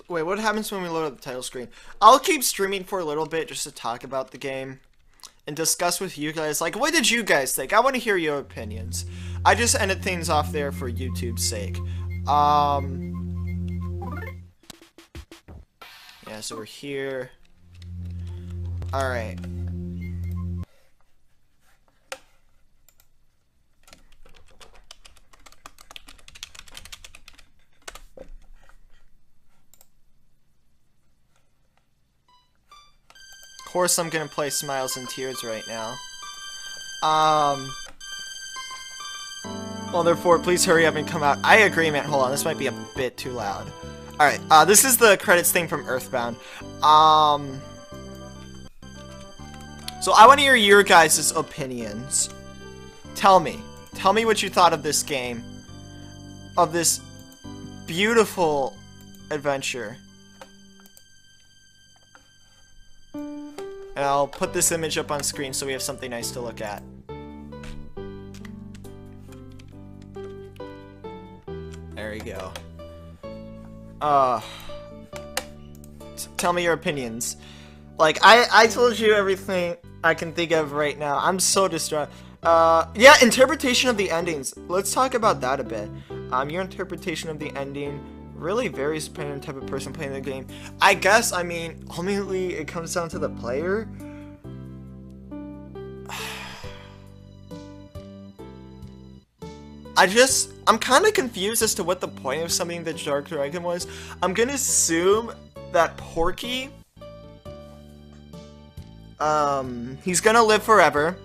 Wait, what happens when we load up the title screen? I'll keep streaming for a little bit just to talk about the game and discuss with you guys. Like, what did you guys think? I want to hear your opinions. I just ended things off there for YouTube's sake. Yeah, so we're here. Alright. Of course I'm gonna play Smiles and Tears right now. Well, therefore, please hurry up and come out. I agree, man. Hold on, this might be a bit too loud. Alright, this is the credits thing from Earthbound. So I want to hear your guys' opinions. Tell me what you thought of this game. Of this beautiful adventure. And I'll put this image up on screen so we have something nice to look at. There we go. Tell me your opinions. Like, I told you everything I can think of right now. I'm so distraught. Yeah, interpretation of the endings. Let's talk about that a bit. Your interpretation of the ending really varies depending on the type of person playing the game. I guess, I mean, ultimately it comes down to the player. I'm kind of confused as to what the point of something that Dark Dragon was. I'm gonna assume that Porky, he's gonna live forever,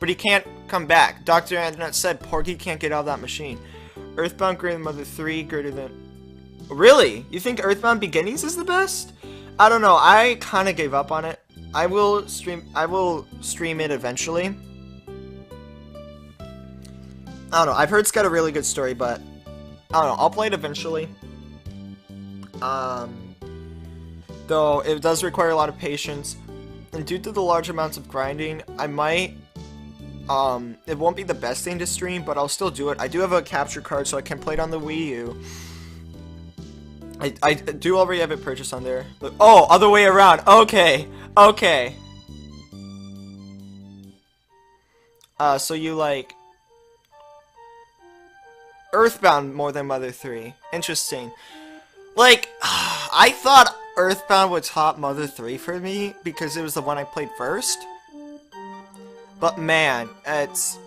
but he can't come back. Dr. Antoinette said Porky can't get out of that machine. Earthbound greater than Mother 3, greater than... Really? You think Earthbound Beginnings is the best? I don't know, I kind of gave up on it. I will stream it eventually. I don't know, I've heard it's got a really good story, but I don't know, I'll play it eventually. Though it does require a lot of patience, and due to the large amounts of grinding, I might, it won't be the best thing to stream, but I'll still do it. I do have a capture card, so I can play it on the Wii U. I do already have it purchased on there. But, oh, other way around. Okay, okay. So you like Earthbound more than Mother 3. Interesting. Like, I thought Earthbound would top Mother 3 for me because it was the one I played first. But man, it's...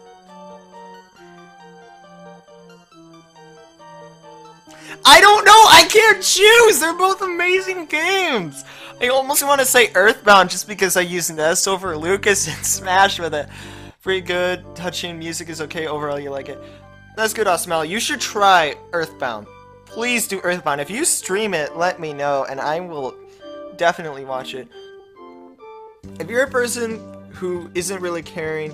I don't know! I can't choose! They're both amazing games! I almost want to say Earthbound just because I use Ness over Lucas and Smash with it. Pretty good. Touching music is okay. Overall, you like it. That's good, Osmel. You should try Earthbound. Please do Earthbound. If you stream it, let me know, and I will definitely watch it. If you're a person who doesn't really care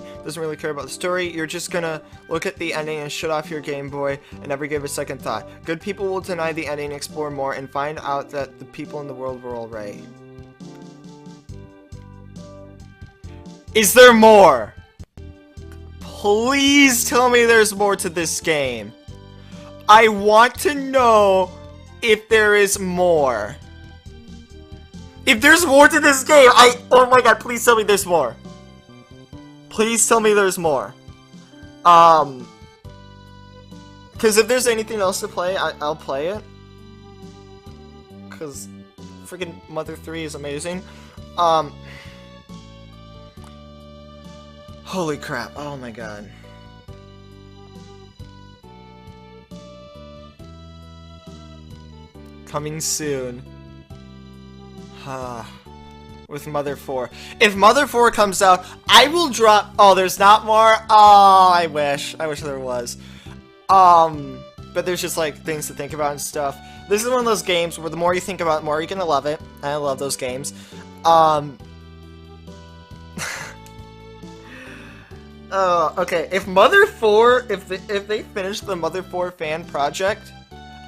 about the story, you're just gonna look at the ending and shut off your Game Boy and never give a second thought. Good people will deny the ending, explore more, and find out that the people in the world were alright. Is there more? Please tell me there's more to this game. I want to know if there is more. If there's more to this game, oh my god, please tell me there's more. Please tell me there's more. Because if there's anything else to play, I'll play it. Because freaking Mother 3 is amazing. Holy crap, oh my god. Coming soon. With Mother 4. If Mother 4 comes out, I will drop... Oh, there's not more? Oh, I wish. I wish there was. But there's just, like, things to think about and stuff. This is one of those games where the more you think about it, the more you're gonna love it. I love those games. Okay, if Mother 4... If they finish the Mother 4 fan project,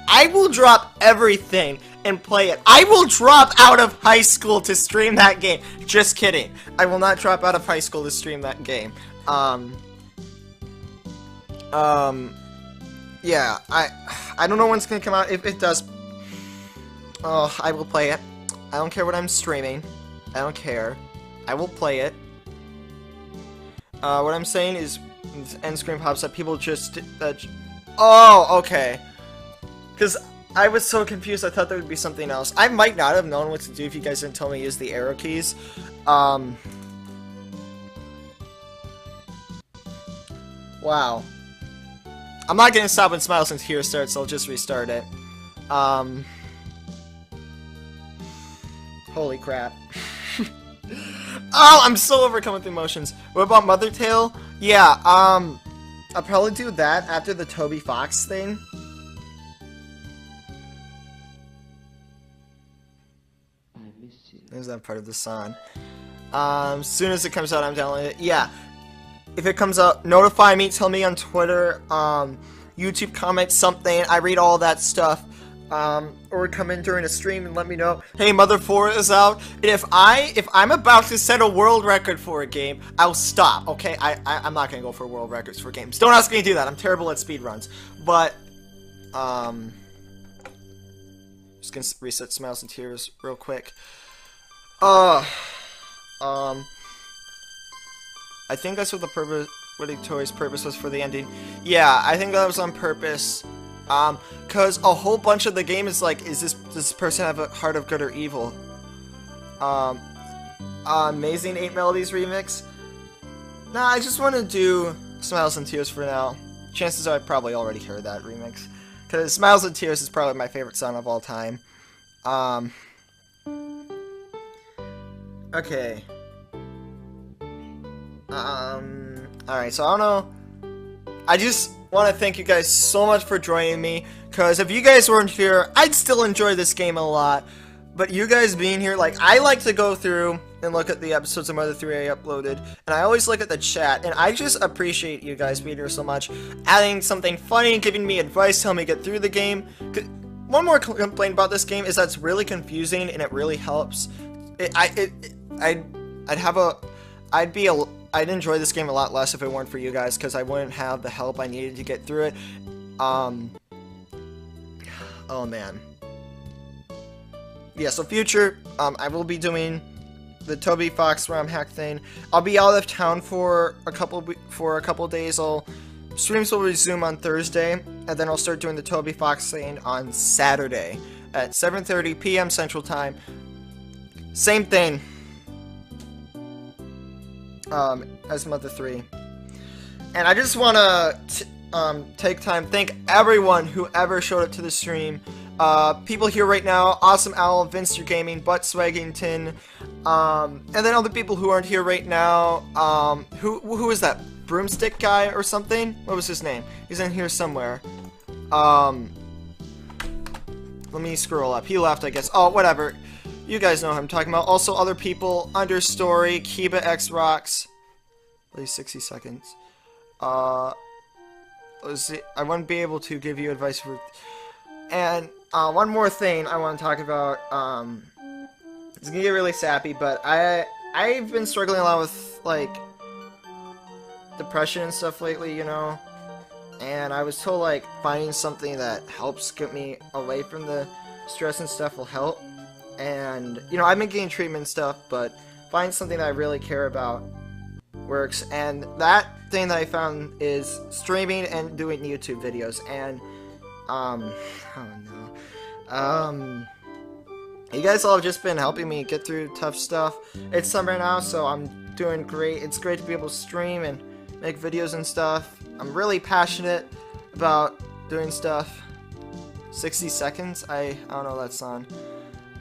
I will drop everything and play it. I will drop out of high school to stream that game. Just kidding. I will not drop out of high school to stream that game. Yeah, I don't know when it's gonna come out. If it does, Oh, I will play it. I don't care what I'm streaming. I don't care. I will play it. What I'm saying is, end screen pops up. People just oh, okay. Because I was so confused. I thought there would be something else. I might not have known what to do if you guys didn't tell me to use the arrow keys. Wow. I'm not gonna stop when Smiles and Tears starts, so I'll just restart it. Holy crap. Oh, I'm so overcome with emotions. What about Mother Tale? Yeah, I'll probably do that after the Toby Fox thing. There's that part of the song. As soon as it comes out, I'm downloading it. Yeah. If it comes out, notify me, tell me on Twitter, YouTube, comment something. I read all that stuff. Or come in during a stream and let me know, hey, Mother 4 is out. And if I'm about to set a world record for a game, I'll stop, okay? I'm not gonna go for world records for games. Don't ask me to do that. I'm terrible at speedruns. But, just gonna reset Smiles and Tears real quick. I think that's what the purpose, what Toy's purpose was for the ending. Yeah, I think that was on purpose. Cause a whole bunch of the game is like, does this person have a heart of good or evil? Amazing 8 Melodies remix? Nah, I just want to do Smiles and Tears for now. Chances are I probably already heard that remix. Cause Smiles and Tears is probably my favorite song of all time. Okay. Alright, so I don't know. I just want to thank you guys so much for joining me, because if you guys weren't here, I'd still enjoy this game a lot, but you guys being here, like, I like to go through and look at the episodes of Mother 3 I uploaded, and I always look at the chat, and I just appreciate you guys being here so much, adding something funny, giving me advice, telling me to get through the game. One more complaint about this game is that it's really confusing, and it really helps. I'd enjoy this game a lot less if it weren't for you guys, because I wouldn't have the help I needed to get through it. Oh man. Yeah, so future, I will be doing the Toby Fox ROM hack thing. I'll be out of town for a couple days. Streams will resume on Thursday, and then I'll start doing the Toby Fox thing on Saturday at 7:30 p.m. Central Time. Same thing. As Mother 3. And I just want to take time, thank everyone who ever showed up to the stream. People here right now, Awesome Owl, Vinster Gaming, Butt Swaggington, and then other people who aren't here right now. Who is that? Broomstick guy or something? What was his name? He's in here somewhere. Let me scroll up. He left, I guess. Oh, whatever. You guys know who I'm talking about. Also, other people, Understory, Kiba X Rocks. At least 60 seconds. Let's see. I wouldn't be able to give you advice for. And one more thing I want to talk about. It's gonna get really sappy, but I've been struggling a lot with like depression and stuff lately, you know. And I was told like finding something that helps get me away from the stress and stuff will help. And, you know, I've been getting treatment and stuff, but find something that I really care about works. And that thing that I found is streaming and doing YouTube videos. And, oh no. You guys all have just been helping me get through tough stuff. It's summer now, so I'm doing great. It's great to be able to stream and make videos and stuff. I'm really passionate about doing stuff. 60 seconds? I don't know that song.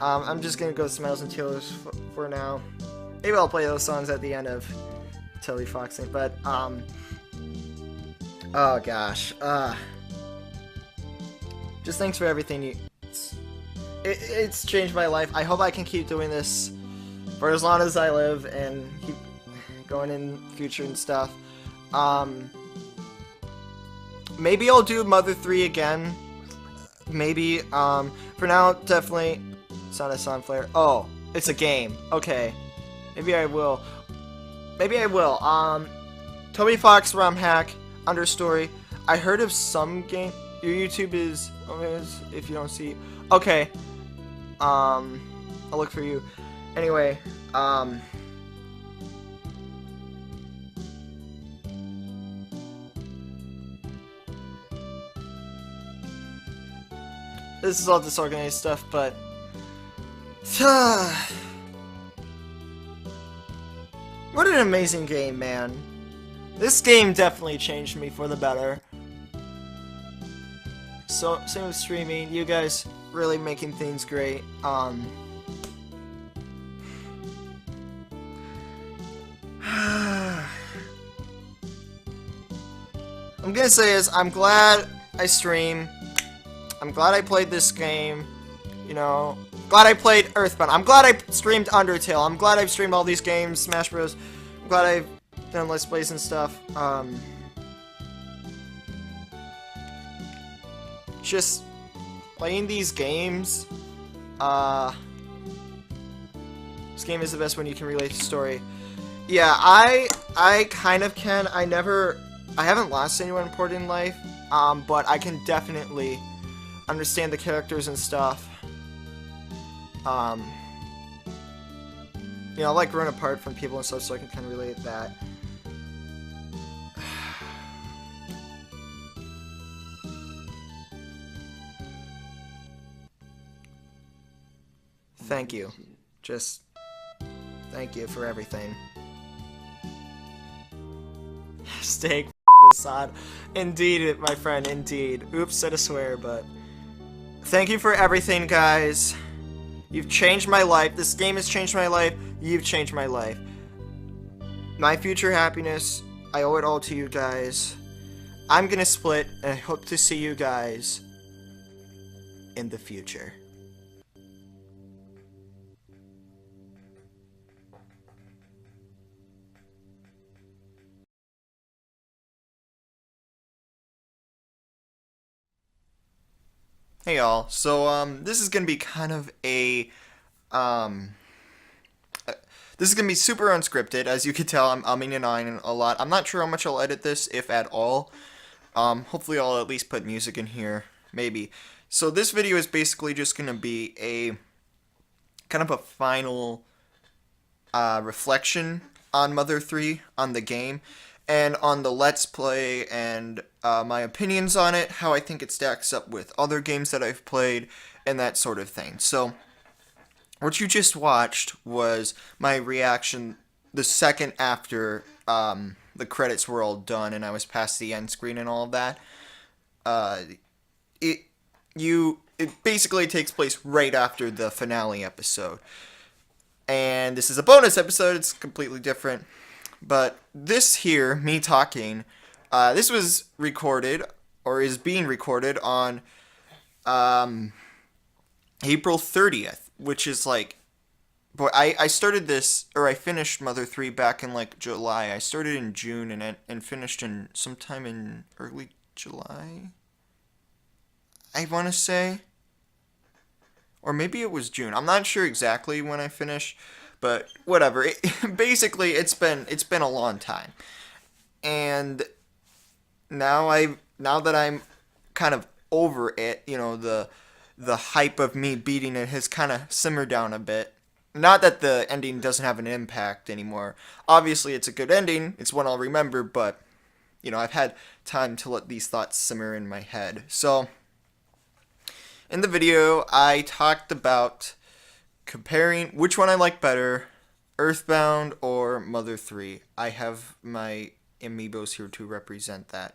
I'm just gonna go Smiles and Tears for now. Maybe I'll play those songs at the end of Toby Fox thing, but, oh gosh, just thanks for everything. It's changed my life. I hope I can keep doing this for as long as I live and keep going in the future and stuff. Maybe I'll do Mother 3 again. Maybe, for now, definitely. It's not a Sunflare. Oh, it's a game. Okay. Maybe I will. Maybe I will. Toby Fox ROM hack, Understory. I heard of some game. Your YouTube is, if you don't see. Okay. I'll look for you. Anyway, this is all disorganized stuff, but what an amazing game, man. This game definitely changed me for the better. So, same with streaming, you guys really making things great. I'm gonna say is, I'm glad I stream. I'm glad I played this game. You know, glad I played Earthbound. I'm glad I streamed Undertale. I'm glad I've streamed all these games, Smash Bros. I'm glad I've done Let's Plays and stuff. Just playing these games. This game is the best when you can relate to story. Yeah, I kind of can. I haven't lost anyone important in life, but I can definitely understand the characters and stuff. You know, I like run apart from people and stuff, so I can kind of relate to that. Thank you. Just thank you for everything. Steak Assad. Indeed, my friend, indeed. Oops, said a swear, but thank you for everything, guys. You've changed my life. This game has changed my life. You've changed my life. My future happiness, I owe it all to you guys. I'm gonna split, and I hope to see you guys in the future. Hey y'all, so this is gonna be kind of um, this is gonna be super unscripted. As you can tell, I'm umming and ahhing a lot. I'm not sure how much I'll edit this, if at all. Hopefully I'll at least put music in here, maybe. So this video is basically just gonna be a kind of a final reflection on Mother 3, on the game, and on the Let's Play, and my opinions on it, how I think it stacks up with other games that I've played, and that sort of thing. So, what you just watched was my reaction the second after the credits were all done and I was past the end screen and all of that. It basically takes place right after the finale episode. And this is a bonus episode, it's completely different. But this here, me talking, this was recorded, or is being recorded on April 30th, which is like, boy, I started this, or I finished Mother 3 back in like July. I started in June and finished in sometime in early July, I want to say. Or maybe it was June. I'm not sure exactly when I finished, but whatever. Basically, it's been a long time, and now that I'm kind of over it, you know, the hype of me beating it has kind of simmered down a bit. Not that the ending doesn't have an impact anymore. Obviously, it's a good ending. It's one I'll remember, but you know, I've had time to let these thoughts simmer in my head. So, in the video, I talked about comparing which one I like better, Earthbound or Mother 3. I have my amiibos here to represent that.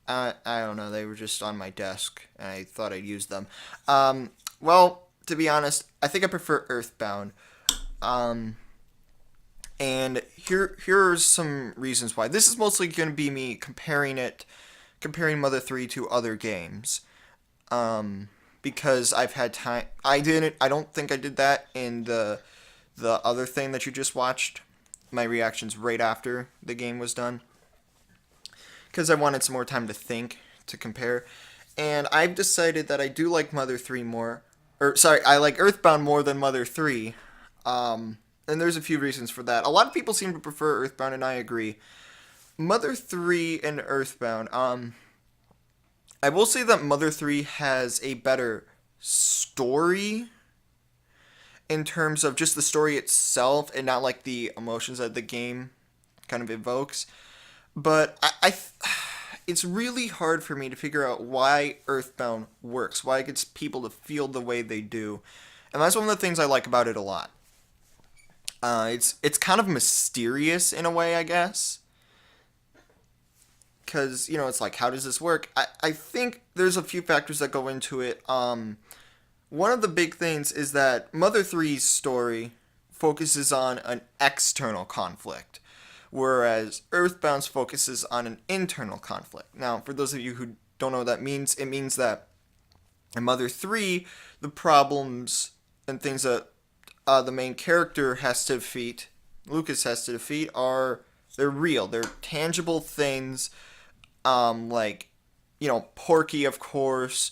I don't know, they were just on my desk, and I thought I'd use them. Well, to be honest, I think I prefer Earthbound. And here's some reasons why. This is mostly going to be me comparing Mother 3 to other games. Because I've had time. I don't think I did that in the other thing that you just watched. My reactions right after the game was done. Because I wanted some more time to think, to compare. And I've decided that I do like Mother 3 more. I like Earthbound more than Mother 3. And there's a few reasons for that. A lot of people seem to prefer Earthbound, and I agree. Mother 3 and Earthbound, I will say that Mother 3 has a better story in terms of just the story itself and not like the emotions that the game kind of evokes. But it's really hard for me to figure out why Earthbound works, why it gets people to feel the way they do, and that's one of the things I like about it a lot. It's kind of mysterious in a way, I guess, because it's like, how does this work? I think there's a few factors that go into it. One of the big things is that Mother 3's story focuses on an external conflict, whereas Earthbound's focuses on an internal conflict. Now, for those of you who don't know what that means, it means that in Mother 3, the problems and things that the main character has to defeat, Lucas has to defeat, they're real. They're tangible things, like, Porky, of course.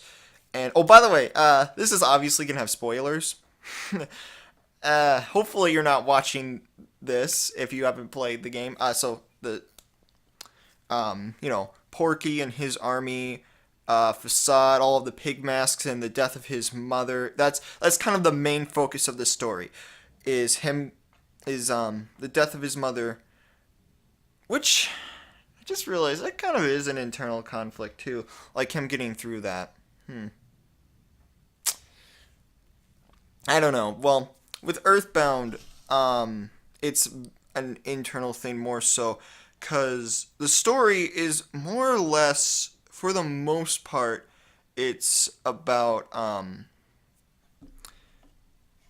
And, oh, by the way, this is obviously going to have spoilers. Hopefully you're not watching this if you haven't played the game. So the, Porky and his army, Facade, all of the pig masks, and the death of his mother. That's kind of the main focus of the story, is the death of his mother, which I just realized that kind of is an internal conflict too, like him getting through that. I don't know. Well, with Earthbound, it's an internal thing more so, because the story is more or less, for the most part, it's about,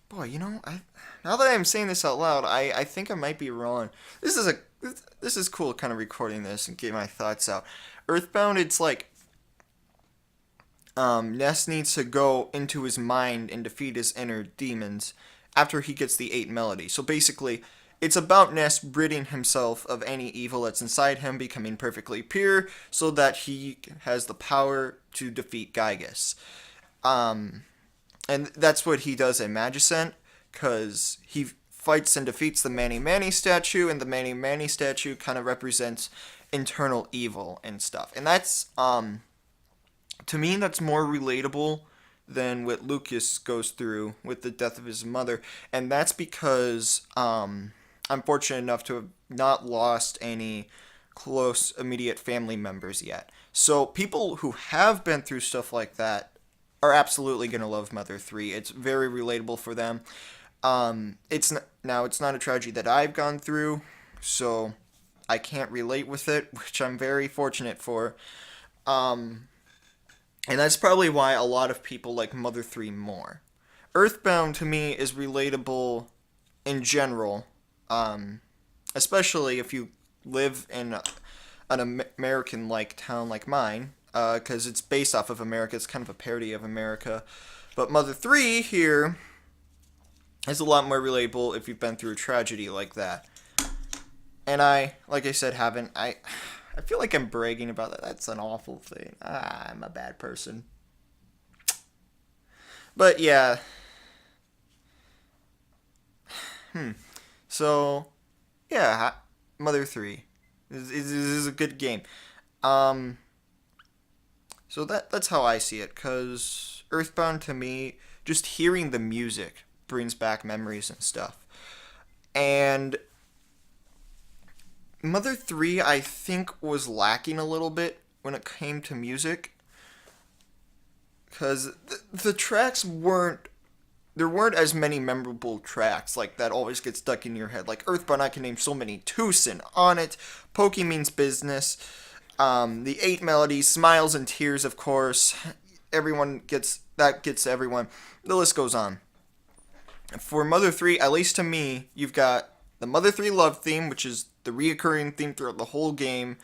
boy, now that I'm saying this out loud, I think I might be wrong. This is cool, kind of recording this and getting my thoughts out. Earthbound, it's like, Ness needs to go into his mind and defeat his inner demons after he gets the 8 melodies. So basically, it's about Ness ridding himself of any evil that's inside him, becoming perfectly pure, so that he has the power to defeat Gygus. And that's what he does in Magicent, because he fights and defeats the Mani Mani statue, and the Mani Mani statue kind of represents internal evil and stuff. And that's, to me, that's more relatable than what Lucas goes through with the death of his mother. And that's because I'm fortunate enough to have not lost any close, immediate family members yet. So people who have been through stuff like that are absolutely going to love Mother 3. It's very relatable for them. It's not a tragedy that I've gone through, so I can't relate with it, which I'm very fortunate for. And that's probably why a lot of people like Mother 3 more. Earthbound, to me, is relatable in general, especially if you live in an American-like town like mine, because it's based off of America. It's kind of a parody of America. But Mother 3 here is a lot more relatable if you've been through a tragedy like that. And like I said, haven't. I feel like I'm bragging about that. That's an awful thing. I'm a bad person. But yeah. So, yeah, Mother 3 is a good game. So that's how I see it, because Earthbound, to me, just hearing the music brings back memories and stuff. And Mother 3, I think, was lacking a little bit when it came to music, because the tracks there weren't as many memorable tracks like that always get stuck in your head. Like Earthbound, I can name so many. Tucson, On It, Pokey Means Business, the 8 melodies, Smiles and Tears, of course. Gets everyone. The list goes on. For Mother 3, at least to me, you've got the Mother 3 love theme, which is the reoccurring theme throughout the whole game,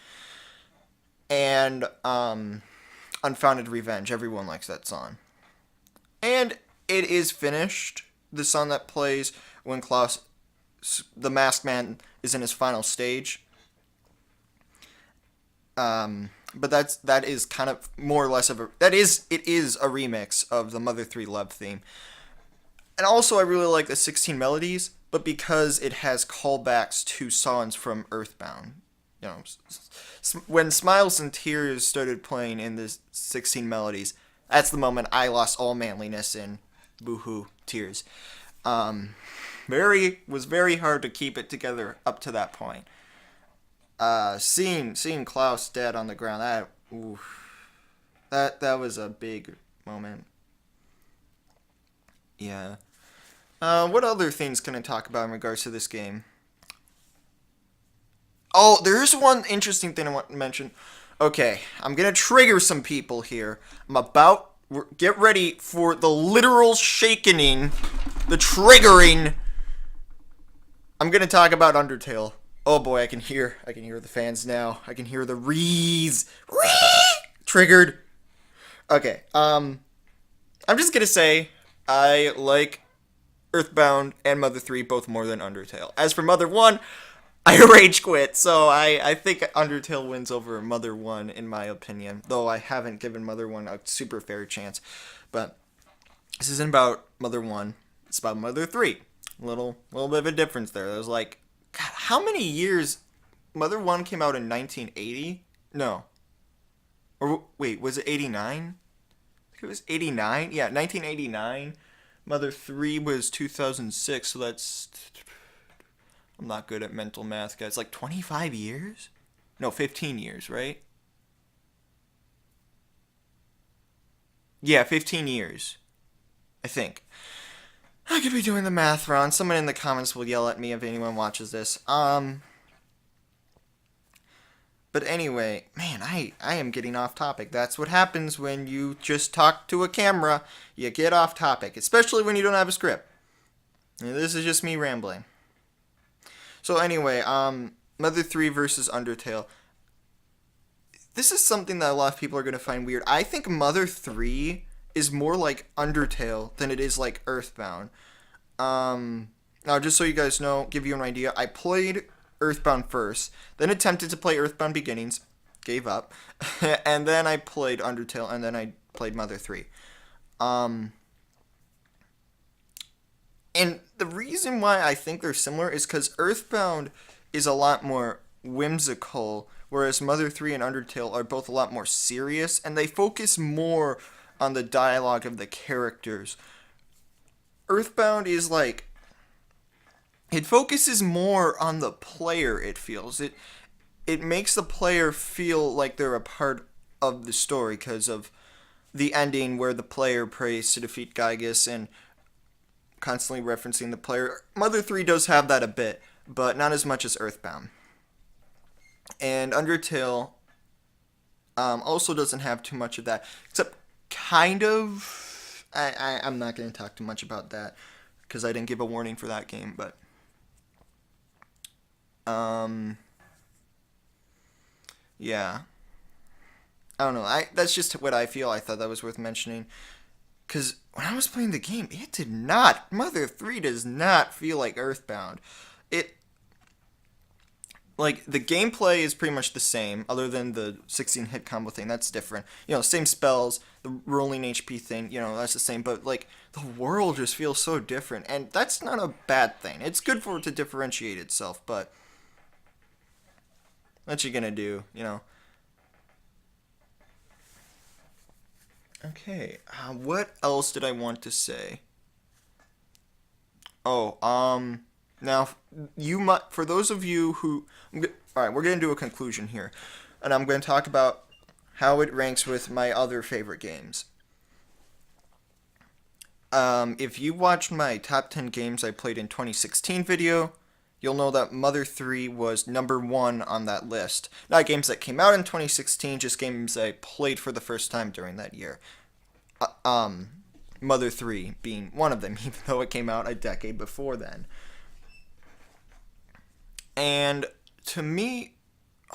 and Unfounded Revenge. Everyone likes that song. And it is finished, the song that plays when Klaus, the Masked Man, is in his final stage. But that is kind of more or less of it is a remix of the Mother 3 love theme. And also I really like the 16 melodies, but because it has callbacks to songs from Earthbound. When Smiles and Tears started playing in the 16 melodies, that's the moment I lost all manliness in boohoo tears. Was very hard to keep it together up to that point. Seeing Klaus dead on the ground, that was a big moment. Yeah. What other things can I talk about in regards to this game? Oh, there's one interesting thing I want to mention. Okay, I'm gonna trigger some people here. Get ready for the literal shakening, the triggering. I'm gonna talk about Undertale. Oh boy, I can hear the fans now. I can hear the rees. Triggered. Okay, I'm just gonna say I like Earthbound and Mother 3 both more than Undertale. As for Mother 1, I rage quit, so I think Undertale wins over Mother 1 in my opinion, though I haven't given Mother 1 a super fair chance. But this isn't about Mother 1, it's about Mother 3. Little bit of a difference there. There's like, God, how many years? Mother 1 came out in 1980? No. Or wait, was it 89? I think it was 89? Yeah, 1989. Mother 3 was 2006, so that's... I'm not good at mental math, guys. Like 25 years? No, 15 years, right? Yeah, 15 years. I think. I could be doing the math wrong. Someone in the comments will yell at me if anyone watches this. But anyway, man, I am getting off topic. That's what happens when you just talk to a camera. You get off topic, especially when you don't have a script. And this is just me rambling. So anyway, Mother 3 versus Undertale. This is something that a lot of people are going to find weird. I think Mother 3 is more like Undertale than it is like Earthbound. Now, just so you guys know, give you an idea, I played Earthbound first, then attempted to play Earthbound Beginnings, gave up, and then I played Undertale, and then I played Mother 3. And the reason why I think they're similar is because Earthbound is a lot more whimsical, whereas Mother 3 and Undertale are both a lot more serious, and they focus more on the dialogue of the characters. Earthbound is like, it focuses more on the player, it feels. It makes the player feel like they're a part of the story because of the ending where the player prays to defeat Gygus and constantly referencing the player. Mother 3 does have that a bit, but not as much as Earthbound. And Undertale also doesn't have too much of that, except kind of. I'm not going to talk too much about that because I didn't give a warning for that game, but yeah, I don't know. That's just what I feel. I thought that was worth mentioning because when I was playing the game, it did not. Mother 3 does not feel like Earthbound. It, like, the gameplay is pretty much the same, other than the 16-hit combo thing. That's different. You know, same spells, the rolling HP thing, you know, that's the same. But, like, the world just feels so different. And that's not a bad thing. It's good for it to differentiate itself, but what you gonna do, you know? Okay, what else did I want to say? Oh, now, for those of you who, alright, we're going to do a conclusion here, and I'm going to talk about how it ranks with my other favorite games. If you watched my top 10 games I played in 2016 video, you'll know that Mother 3 was number 1 on that list. Not games that came out in 2016, just games I played for the first time during that year. Mother 3 being one of them, even though it came out a decade before then. And to me,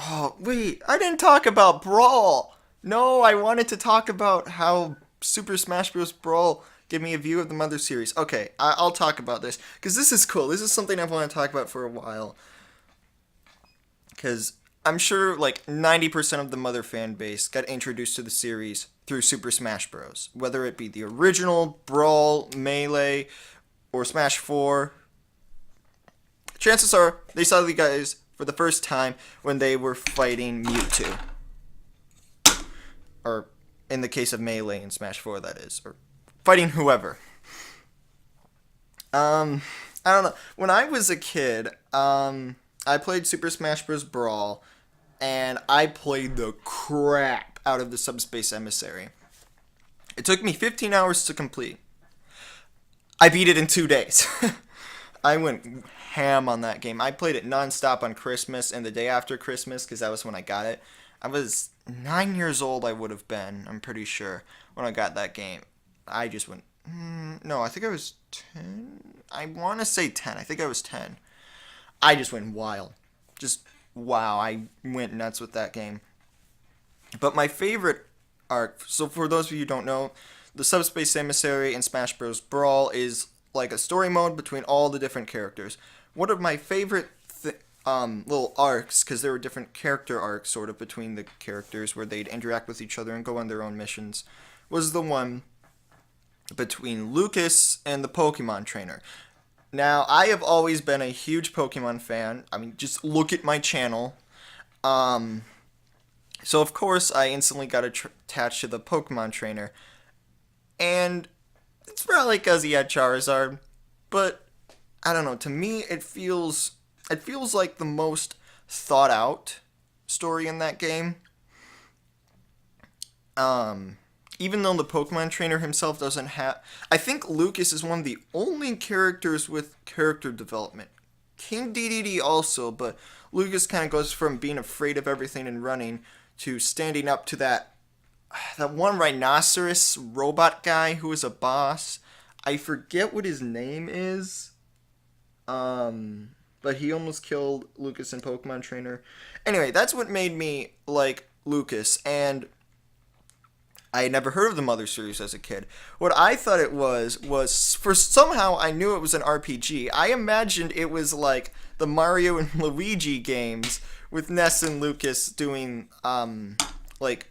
oh wait, I didn't talk about Brawl. No, I wanted to talk about how Super Smash Bros. Brawl gave me a view of the Mother series. Okay, I'll talk about this because this is cool. This is something I've wanted to talk about for a while. Because I'm sure like 90% of the Mother fan base got introduced to the series through Super Smash Bros. Whether it be the original, Brawl, Melee, or Smash 4. Chances are they saw the guys for the first time when they were fighting Mewtwo. Or in the case of Melee and Smash 4, that is. Or fighting whoever. Um, I don't know. When I was a kid, I played Super Smash Bros. Brawl, and I played the crap out of the Subspace Emissary. It took me 15 hours to complete. I beat it in 2 days. I went ham on that game. I played it nonstop on Christmas and the day after Christmas because that was when I got it. I was 9 years old, I would have been, I'm pretty sure, when I got that game. I just went, no, I think I was 10. I want to say 10. I think I was 10. I just went wild. Just, wow, I went nuts with that game. But my favorite arc, so for those of you who don't know, the Subspace Emissary in Smash Bros. Brawl is like a story mode between all the different characters. One of my favorite little arcs, because there were different character arcs sort of between the characters where they'd interact with each other and go on their own missions, was the one between Lucas and the Pokemon trainer. Now, I have always been a huge Pokemon fan. I mean, just look at my channel. Um, so, of course, I instantly got attached to the Pokemon trainer. And it's probably because he had Charizard. But, I don't know. To me, it feels like the most thought out story in that game. Um, Even though the Pokemon trainer himself doesn't have. I think Lucas is one of the only characters with character development. King DDD also, but Lucas kind of goes from being afraid of everything and running to standing up to that one rhinoceros robot guy who is a boss. I forget what his name is. But he almost killed Lucas in Pokemon Trainer. Anyway, that's what made me like Lucas, and I had never heard of the Mother series as a kid. What I thought it was for somehow I knew it was an RPG. I imagined it was like the Mario and Luigi games with Ness and Lucas doing like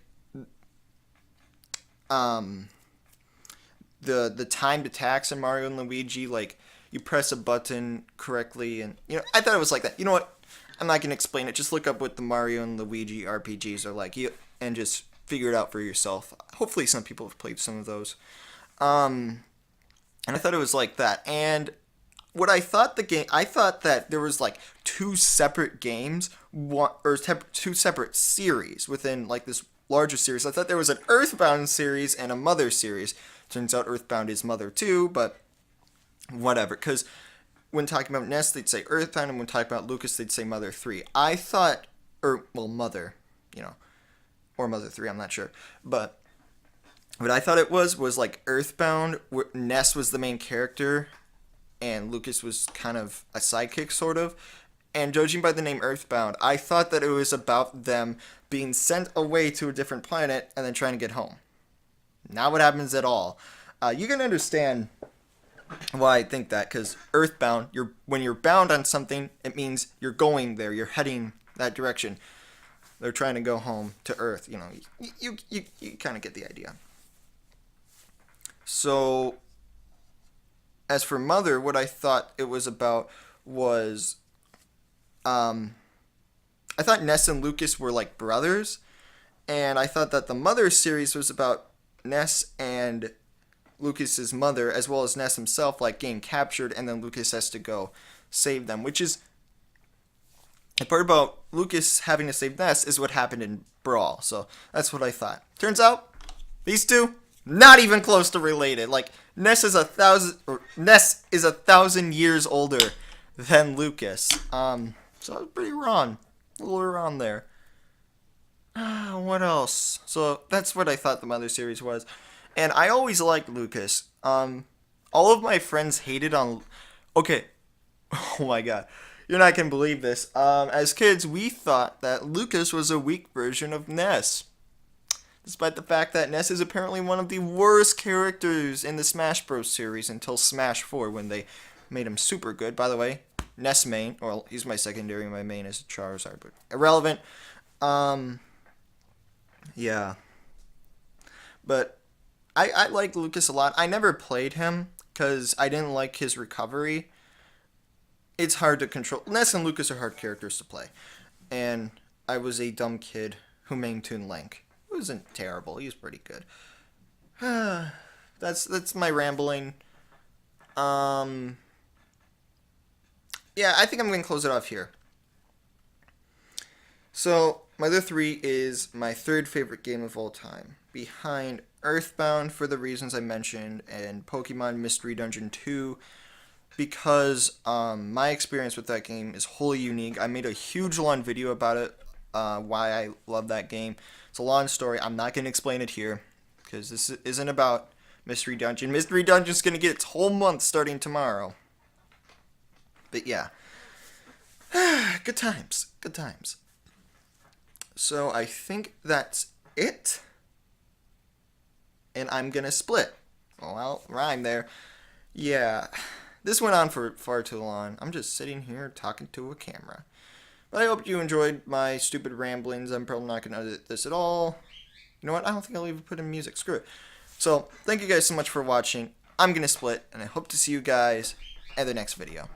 um the timed attacks in Mario and Luigi, like you press a button correctly, and I thought it was like that. You know what? I'm not gonna explain it. Just look up what the Mario and Luigi RPGs are like, and just figure it out for yourself. Hopefully, some people have played some of those. Um, and I thought it was like that. And what I thought that there was like two separate games, two separate series within like this larger series. I thought there was an Earthbound series and a Mother series. Turns out Earthbound is Mother too, but whatever. Because when talking about Ness, they'd say Earthbound, and when talking about Lucas, they'd say Mother 3. I thought, or, well, Mother, or Mother 3, I'm not sure. But what I thought it was like Earthbound, where Ness was the main character, and Lucas was kind of a sidekick, sort of. And judging by the name Earthbound, I thought that it was about them being sent away to a different planet and then trying to get home. Not what happens at all. You can understand why I think that, because Earthbound, when you're bound on something, it means you're going there, you're heading that direction. They're trying to go home to Earth. You kind of get the idea. So, as for Mother, what I thought it was about was, I thought Ness and Lucas were like brothers, and I thought that the Mother series was about Ness and Lucas's mother, as well as Ness himself, like getting captured, and then Lucas has to go save them. Which is the part about Lucas having to save Ness is what happened in Brawl. So that's what I thought. Turns out these two not even close to related. Like Ness is 1,000 years older than Lucas. So I was pretty wrong, a little wrong there. What else? So that's what I thought the Mother series was. And I always liked Lucas. All of my friends hated on. Okay. Oh my god. You're not gonna believe this. As kids, we thought that Lucas was a weak version of Ness. Despite the fact that Ness is apparently one of the worst characters in the Smash Bros. Series until Smash 4 when they made him super good. By the way, Ness main. Well, he's my secondary. My main is Charizard, but irrelevant. Yeah. But I like Lucas a lot. I never played him because I didn't like his recovery. It's hard to control. Ness and Lucas are hard characters to play. And I was a dumb kid who mained Toon Link. He wasn't terrible. He was pretty good. that's my rambling. yeah, I think I'm going to close it off here. So, my other three is my third favorite game of all time, behind Earthbound for the reasons I mentioned, and Pokemon Mystery Dungeon 2, because my experience with that game is wholly unique. I made a huge long video about it, why I love that game. It's a long story. I'm not going to explain it here, because this isn't about Mystery Dungeon. Mystery Dungeon's going to get its whole month starting tomorrow. But yeah, good times, good times. So I think that's it. And I'm gonna split. Well, rhyme there. Yeah, this went on for far too long. I'm just sitting here talking to a camera. But I hope you enjoyed my stupid ramblings. I'm probably not gonna edit this at all. You know what? I don't think I'll even put in music. Screw it. So, thank you guys so much for watching. I'm gonna split, and I hope to see you guys in the next video.